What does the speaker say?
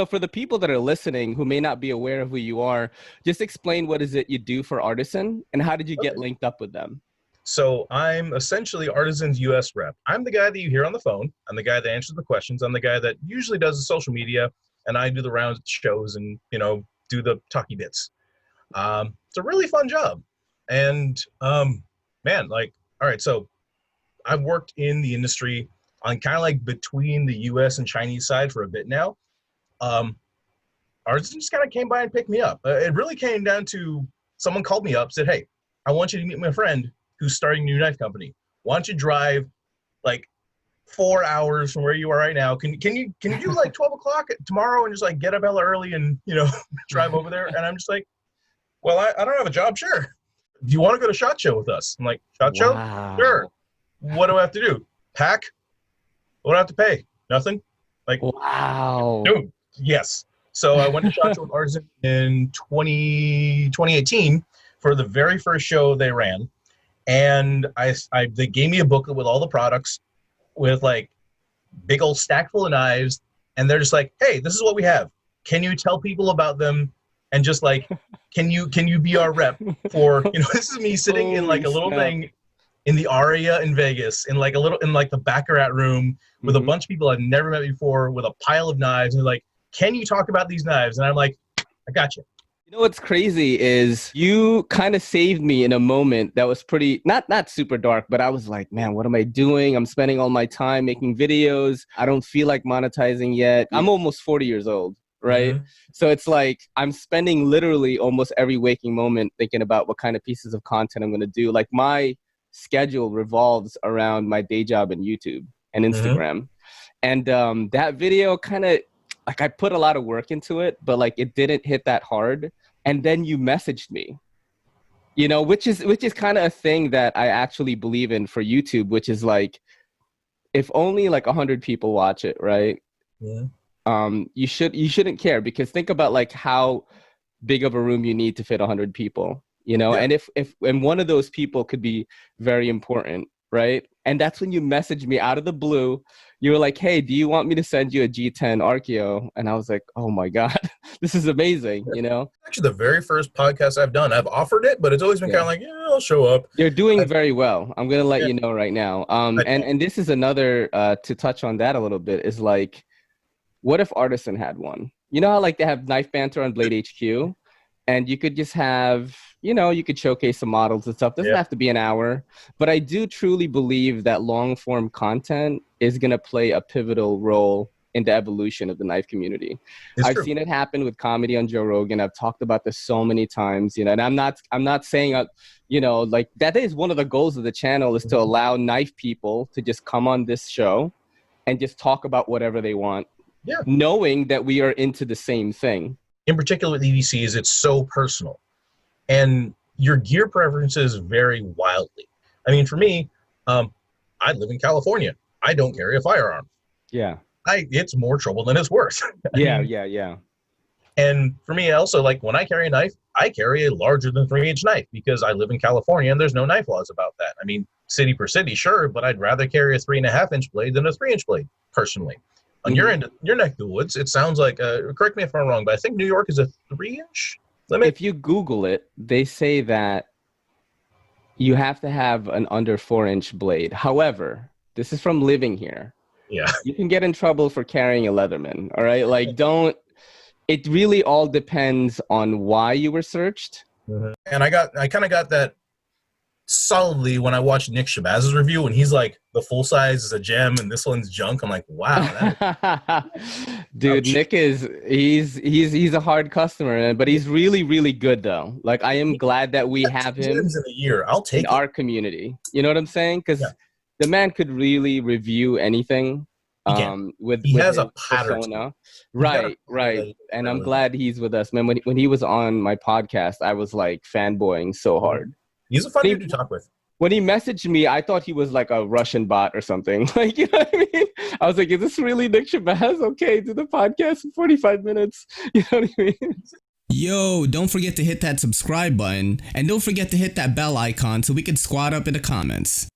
for the people that are listening who may not be aware of who you are, just explain what is it you do for Artisan and how did you get linked up with them? So I'm essentially Artisan's US rep. I'm the guy that you hear on the phone. I'm the guy that answers the questions. I'm the guy that usually does the social media, and I do the rounds at shows and, do the talky bits. It's a really fun job. And man, all right, so I've worked in the industry on kind of like between the US and Chinese side for a bit now. Artisan just kind of came by and picked me up. It really came down to someone called me up, said, hey, I want you to meet my friend who's starting a new knife company. Why don't you drive like 4 hours from where you are right now? Can you do like 12 o'clock tomorrow and just like get up hella early and, drive over there? And I'm just like, well, I don't have a job. Sure. Do you want to go to SHOT Show with us? I'm like, SHOT Show? Sure. What do I have to do? Pack? What do I have to pay? Nothing? Like, wow. Dude, yes. So I went to SHOT Show with Artisan in 2018 for the very first show they ran. And they gave me a booklet with all the products with like big old stack full of knives. And they're just like, hey, this is what we have. Can you tell people about them? And just like, can you be our rep for, this is me sitting in like a little thing in the Aria in Vegas, in like the Baccarat room with a bunch of people I've never met before with a pile of knives. And they're like, can you talk about these knives? And I'm like, I got you. You know what's crazy is you kind of saved me in a moment that was pretty, not super dark, but I was like, man, what am I doing? I'm spending all my time making videos. I don't feel like monetizing yet. I'm almost 40 years old, right? Mm-hmm. So it's like I'm spending literally almost every waking moment thinking about what kind of pieces of content I'm going to do. Like my schedule revolves around my day job in YouTube and Instagram. Mm-hmm. And that video kind of, like I put a lot of work into it, but like it didn't hit that hard. And then you messaged me, which is kind of a thing that I actually believe in for YouTube, which is like, if only like 100 people watch it, right? Yeah. You shouldn't care, because think about like how big of a room you need to fit 100 people, yeah. And if one of those people could be very important, right? And that's when you messaged me out of the blue. You were like, hey, do you want me to send you a G10 Archeo? And I was like, oh my God, this is amazing, Actually, the very first podcast I've done, I've offered it, but it's always been kind of like, yeah, I'll show up. You're doing very well. I'm going to let you know right now. And this is another, to touch on that a little bit, is like, what if Artisan had one? You know how like they have Knife Banter on Blade HQ? And you could just have, you could showcase some models and stuff. Doesn't have to be an hour. But I do truly believe that long form content is going to play a pivotal role in the evolution of the knife community. I've seen it happen with comedy on Joe Rogan. I've talked about this so many times, and I'm not saying, like that is one of the goals of the channel, is to allow knife people to just come on this show and just talk about whatever they want, knowing that we are into the same thing. In particular with EDCs, it's so personal. And your gear preferences vary wildly. I mean, for me, I live in California. I don't carry a firearm. Yeah. It's more trouble than it's worth. Yeah. And for me also, like when I carry a knife, I carry a larger than 3-inch knife because I live in California and there's no knife laws about that. I mean, city per city, sure, but I'd rather carry a 3.5-inch blade than a 3-inch blade, personally. On your neck of the woods, it sounds like, correct me if I'm wrong, but I think New York is a 3-inch limit. If you Google it, they say that you have to have an under 4-inch blade. However, this is from living here. Yeah. You can get in trouble for carrying a Leatherman, all right? Like, it really all depends on why you were searched. Mm-hmm. And I kind of got that solidly when I watched Nick Shabazz's review, and he's like, the full size is a gem and this one's junk. I'm like, wow. Dude, Nick he's a hard customer, but he's really, really good though. Like, I am glad that we have him in a year. I'll take in our community. You know what I'm saying? Because the man could really review anything. He has a pattern. Right. And I'm glad he's with us. Man, when he was on my podcast, I was like fanboying so hard. He's a fun dude to talk with. When he messaged me, I thought he was like a Russian bot or something. Like, you know what I mean? I was like, is this really Nick Shabazz? Okay, do the podcast in 45 minutes. You know what I mean? Yo, don't forget to hit that subscribe button. And don't forget to hit that bell icon so we can squad up in the comments.